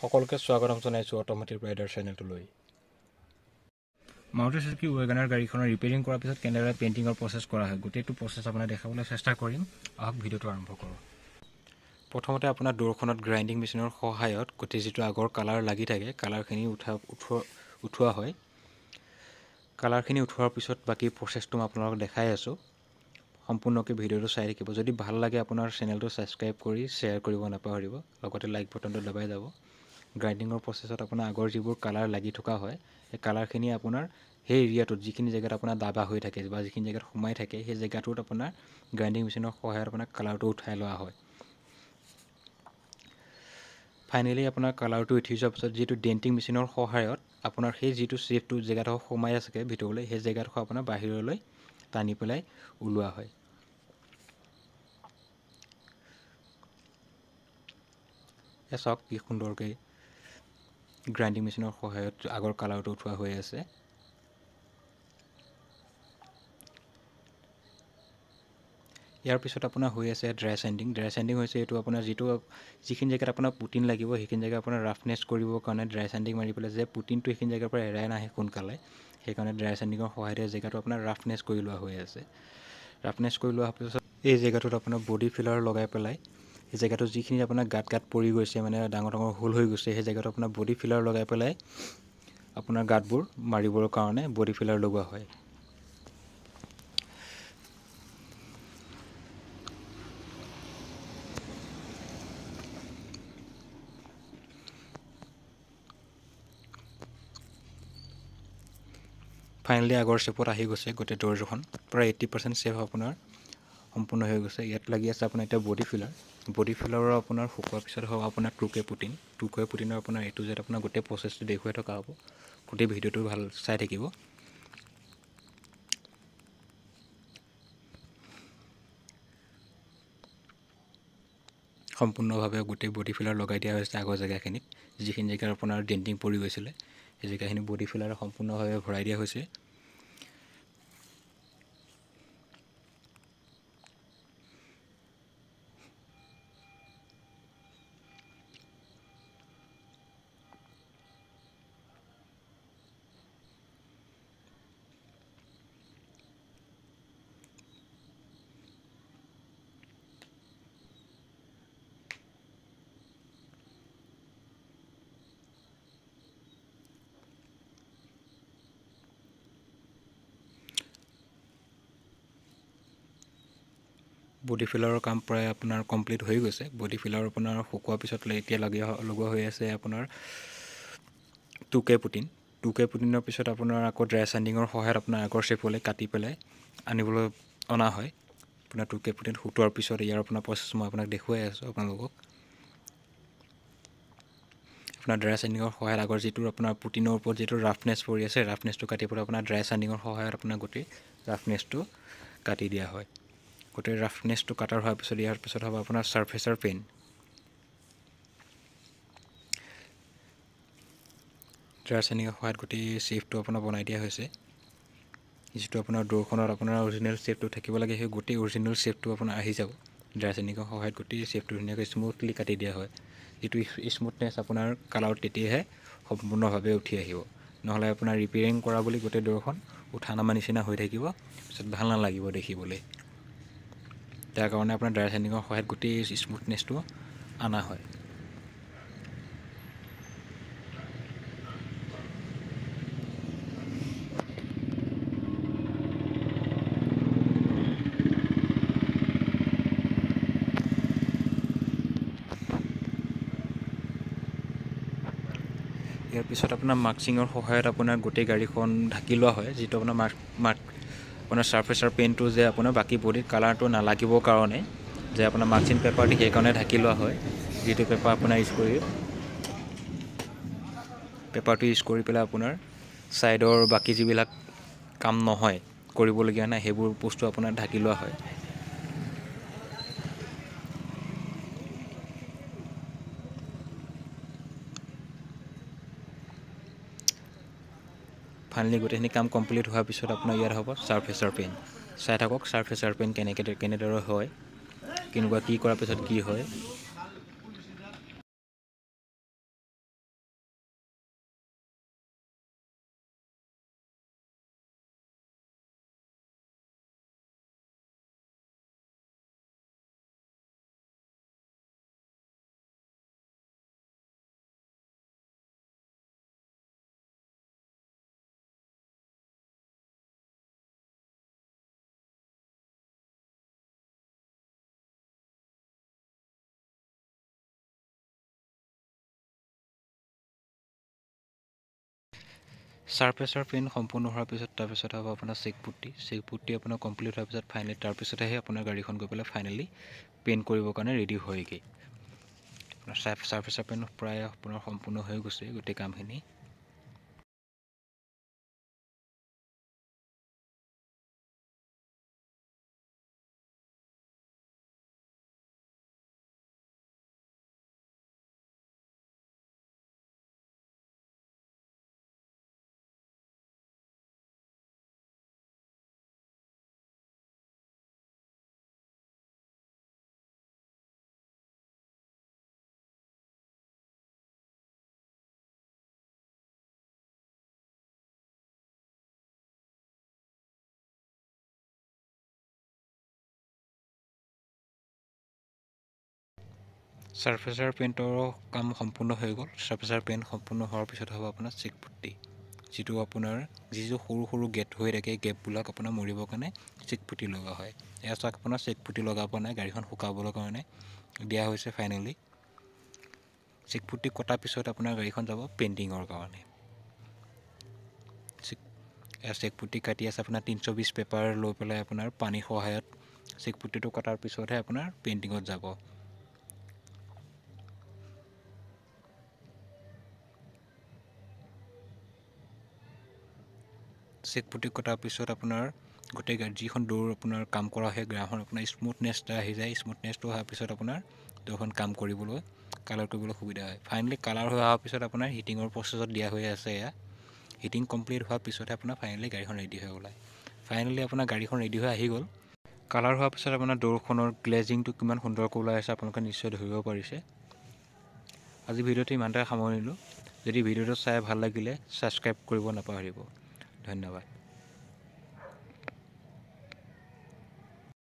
সকলোকে স্বাগতম জনাইছোঁ অটোমেটিক ৰাইডাৰ চেনেলটোলৈ। মাৰুতি চুজুকি ৱেগনাৰ গাড়ীখনৰ ৰিপেয়াৰিং কৰাৰ পিছত কেনেদৰে পেইণ্টিঙৰ প্ৰচেছ কৰা হয় গোটেইটো প্ৰচেছ আপোনাক দেখাবলৈ চেষ্টা কৰিম। আহক ভিডিঅ'টো আৰম্ভ কৰোঁ। প্ৰথমতে আপোনাৰ ডোৰখনত গ্ৰাইণ্ডিং মেচিনৰ সহায়ত গোটেই যিটো আগৰ কালাৰ লাগি থাকে কালাৰখিনি উঠোৱা হয়। কালাৰখিনি উঠোৱাৰ পিছত বাকী প্ৰচেছটো মই আপোনালোকক দেখাই আছোঁ। সম্পূৰ্ণকৈ ভিডিঅ'টো চাই থাকিব। যদি ভাল লাগে আপোনাৰ চেনেলটো ছাবস্ক্ৰাইব কৰি শ্বেয়াৰ কৰিব নাপাহৰিব, লগতে লাইক বাটনটো দবাই যাব। গ্ৰাইণ্ডিঙৰ প্ৰচেছত আপোনাৰ আগৰ যিবোৰ কালাৰ লাগি থকা হয় সেই কালাৰখিনি আপোনাৰ সেই এৰিয়াটোত যিখিনি জেগাত আপোনাৰ দাবা হৈ থাকে বা যিখিনি জেগাত সোমাই থাকে সেই জেগাটোত আপোনাৰ গ্ৰাইণ্ডিং মেচিনৰ সহায়ত আপোনাৰ কালাৰটো উঠাই লোৱা হয়। ফাইনেলি আপোনাৰ কালাৰটো উঠি যোৱাৰ পিছত যিটো ডেণ্টিং মেচিনৰ সহায়ত আপোনাৰ সেই যিটো শ্বেপটো জেগাডোখৰ সোমাই আছে ভিতৰলৈ সেই জেগাডোখৰ আপোনাৰ বাহিৰলৈ টানি পেলাই ওলোৱা হয়। চাওক কি সুন্দৰকৈ গ্ৰাইণ্ডিং মেচিনৰ সহায়ত আগৰ কালাৰটো উঠোৱা হৈ আছে। ইয়াৰ পিছত আপোনাৰ হৈ আছে ড্ৰাই চেণ্ডিং। ড্ৰাই চেণ্ডিং হৈছে এইটো আপোনাৰ যিখিনি জেগাত আপোনাৰ পুটিন লাগিব সেইখিনি জেগা আপোনাৰ ৰাফনেছ কৰিবৰ কাৰণে ড্ৰাই চেণ্ডিং মাৰি পেলাই যে পুটিনটো সেইখিনি জেগাৰ পৰা এৰাই নাহে সোনকালে, সেইকাৰণে ড্ৰাই চেণ্ডিঙৰ সহায়তে জেগাটো আপোনাৰ ৰাফনেছ কৰি লোৱা হৈ আছে। ৰাফনেছ কৰি লোৱাৰ পিছত এই জেগাটোত আপোনাৰ বডি ফিলাৰ লগাই পেলাই সেই জেগাটো যিখিনি আপোনাৰ গাঁত পৰি গৈছে মানে ডাঙৰ হোল হৈ গৈছে সেই জেগাটো আপোনাৰ বডি ফিলাৰ লগাই পেলাই আপোনাৰ গাঁতবোৰ মাৰিবৰ কাৰণে বডি ফিলাৰ লগোৱা হয়। ফাইনেলি আগৰ শ্বেপত আহি গৈছে গোটেই দৰ্জাখন, প্ৰায় 80% শ্বেপ আপোনাৰ সম্পূৰ্ণ হৈ গৈছে। ইয়াত লাগি আছে আপোনাৰ এতিয়া বডি ফিলাৰ। বডি ফিলাৰৰ আপোনাৰ শুকোৱাৰ পিছত হ'ব আপোনাৰ 2K পুটিন। 2K পুটিনৰ আপোনাৰ এইটো জেড আপোনাৰ গোটেই প্ৰচেছটো দেখুৱাই থকা হ'ব। গোটেই ভিডিঅ'টো ভাল চাই থাকিব। সম্পূৰ্ণভাৱে গোটেই বডি ফিলাৰ লগাই দিয়া হৈছে আগৰ জেগাখিনিত। যিখিনি জেগাত আপোনাৰ ডেণ্টিং পৰি গৈছিলে সেই জেগাখিনি বডি ফিলাৰ সম্পূৰ্ণভাৱে ভৰাই দিয়া হৈছে। বডি ফিলাৰৰ কাম প্ৰায় আপোনাৰ কমপ্লিট হৈ গৈছে। বডি ফিলাৰ আপোনাৰ শুকোৱাৰ পিছত এতিয়া লগোৱা হৈ আছে আপোনাৰ 2K পুটিন। 2K পুটিনৰ পিছত আপোনাৰ আকৌ ড্ৰাই চেণ্ডিঙৰ সহায়ত আপোনাৰ আগৰ শ্বেপলৈ কাটি পেলাই আনিবলৈ অনা হয়। আপোনাৰ 2K পুটিন শুটোৱাৰ পিছত ইয়াৰ আপোনাৰ প্ৰচেছ মই আপোনাক দেখুৱাই আছোঁ আপোনালোকক। আপোনাৰ ড্ৰাই চেণ্ডিঙৰ সহায়ত আগৰ যিটো আপোনাৰ পুটিনৰ ওপৰত যিটো ৰাফনেছ পৰি আছে ৰাফনেছটো কাটি পেলাই আপোনাৰ ড্ৰাই চেণ্ডিঙৰ সহায়ত আপোনাৰ গোটেই ৰাফনেছটো কাটি দিয়া হয়। গোটেই ৰাফনেছটো কাটাৰ হোৱাৰ পিছত ইয়াৰ পিছত হ'ব আপোনাৰ ছাৰ্ফেচাৰ পেইণ্ট। ড্ৰাই চেণ্ডিঙৰ সহায়ত গোটেই শ্বেপটো আপোনাৰ বনাই দিয়া হৈছে। যিটো আপোনাৰ ডোৰখনত আপোনাৰ অৰিজিনেল শ্বেপটো থাকিব লাগে সেই গোটেই অৰিজিনেল শ্বেপটো আপোনাৰ আহি যাব। ড্ৰাই চেণ্ডিঙৰ সহায়ত গোটেই শ্বেপটো ধুনীয়াকৈ স্মুথলি কাটি দিয়া হয়। যিটো স্মুথনেছ আপোনাৰ কালাৰত তেতিয়াহে সম্পূৰ্ণভাৱে উঠি আহিব। নহ'লে আপোনাৰ ৰিপেয়াৰিং কৰা বুলি গোটেই ডোৰখন উঠা নামা নিচিনা হৈ থাকিব, পিছত ভাল নালাগিব দেখিবলৈ। তাৰ কাৰণে আপোনাৰ ড্ৰাই চেণ্ডিঙৰ সহায়ত গোটেই স্মুথনেছটো অনা হয়। ইয়াৰ পিছত আপোনাৰ মাস্কিঙৰ সহায়ত আপোনাৰ গোটেই গাড়ীখন ঢাকি লোৱা হয়। যিটো আপোনাৰ আপোনাৰ ছাৰ্ফেচাৰ পেইণ্টটো যে আপোনাৰ বাকী বডিত কালাৰটো নালাগিবৰ কাৰণে যে আপোনাৰ মাস্কিং পেপাৰ দি সেইকাৰণে ঢাকি লোৱা হয়। যিটো পেপাৰ আপোনাৰ পেপাৰটো ইউজ কৰি পেলাই আপোনাৰ ছাইডৰ বাকী যিবিলাক কাম নহয় কৰিবলগীয়া নাই সেইবোৰ বস্তু আপোনাৰ ঢাকি লোৱা হয়। ফাইনেলি গোটেইখিনি কাম কমপ্লিট হোৱাৰ পিছত আপোনাৰ ইয়াত হ'ব ছাৰ্ফেচাৰ পেইণ্ট। চাই থাকক ছাৰ্ফেচাৰ পেইণ্ট কেনেদৰে হয়, কেনেকুৱা কি কৰাৰ পিছত কি হয়। ছাৰফেচৰ পেইণ্ট সম্পূৰ্ণ হোৱাৰ পিছত তাৰপিছত হ'ব আপোনাৰ চেক পুট্টি আপোনাৰ কমপ্লিট হোৱাৰ পিছত ফাইনেলি তাৰপিছতহে আপোনাৰ গাড়ীখন গৈ পেলাই ফাইনেলি পেইণ্ট কৰিবৰ কাৰণে ৰেডি হয়গৈ। আপোনাৰ ছাৰফেচৰ পেইণ্ট প্ৰায় আপোনাৰ সম্পূৰ্ণ হৈ গৈছে গোটেই কামখিনি। ছাৰফেচৰ পেইণ্টৰ কাম সম্পূৰ্ণ হৈ গ'ল। ছাৰফেচৰ পেইণ্ট সম্পূৰ্ণ হোৱাৰ পিছত হ'ব আপোনাৰ চেক পুট্টি, যিটো সৰু সৰু গেট হৈ থাকে, গেপবিলাক আপোনাৰ মৰিবৰ কাৰণে চেক পুট্টি লগা হয়। এয়া চাওক আপোনাৰ চেক পুট্টি লগাব নাই, গাড়ীখন শুকাবৰ কাৰণে দিয়া হৈছে ফাইনেলি। চেক পুট্টি কটাৰ পিছত আপোনাৰ গাড়ীখন যাব পেইণ্টিঙৰ কাৰণে। চেক পুট্টি কাটি আছে আপোনাৰ 320 পেপাৰ লৈ পেলাই আপোনাৰ পানীৰ সহায়ত চেক পুট্টিটো কটাৰ পিছতহে আপোনাৰ পেইণ্টিঙত যাব। চেক পুট্টি কটাৰ পিছত আপোনাৰ গোটেই যিখন দৌৰ আপোনাৰ কাম কৰা হয় গাড়ীখন আপোনাৰ স্মুথনেছ এটা আহি যায়। স্মুথনেছটো অহাৰ পিছত আপোনাৰ দৌৰখন কাম কৰিবলৈ কালাৰ কৰিবলৈ সুবিধা হয়। ফাইনেলি কালাৰ হৈ অহাৰ পিছত আপোনাৰ হিটিঙৰ প্ৰচেছত দিয়া হৈ আছে। এয়া হিটিং কমপ্লিট হোৱাৰ পিছতহে আপোনাৰ ফাইনেলি গাড়ীখন ৰেডি হৈ ওলায়। ফাইনেলি আপোনাৰ গাড়ীখন ৰেডি হৈ আহি গ'ল। কালাৰ হোৱাৰ পিছত আপোনাৰ দৌৰখনৰ গ্লেজিংটো কিমান সুন্দৰকৈ ওলাই আছে আপোনালোকে নিশ্চয় ধৰিব পাৰিছে। আজি ভিডিঅ'টো ইমানতে সামৰিলোঁ। যদি ভিডিঅ'টো চাই ভাল লাগিলে ছাবস্ক্ৰাইব কৰিব নাপাহৰিব। ধন্যবাদ।